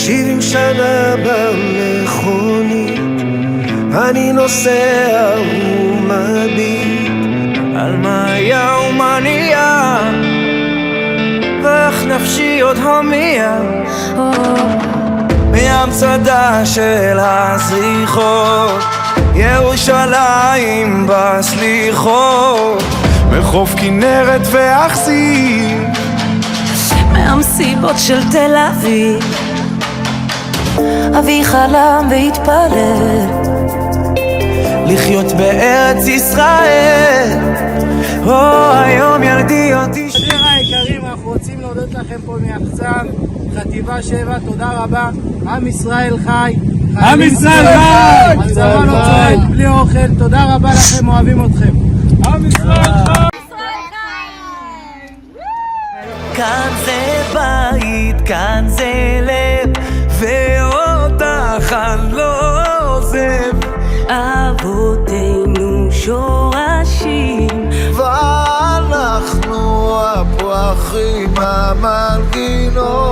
70 שנה במכונית אני נוסע ומביט על מה היה ומה נהיה ואיך נפשי עוד הומייה מהמצדה של הזריחות ירושלים בסליחות מחוף כנרת ואכסי מהמסיבות של תל אביב אבי חלם והתפלל לחיות בארץ ישראל. היום ילדי אותי חבר'ה היקרים, אנחנו רוצים להודות לכם פה מיחצ"ן חטיבה 7, תודה רבה. עם ישראל חי, עם ישראל חי, הצבא לא צועק בלי אוכל. תודה רבה לכם, אוהבים אתכם. עם ישראל חי. כאן זה בית, כאן זה לב ואותך אני לא עוזב. אבותינו שורשים ואנחנו הפרחים המנגינות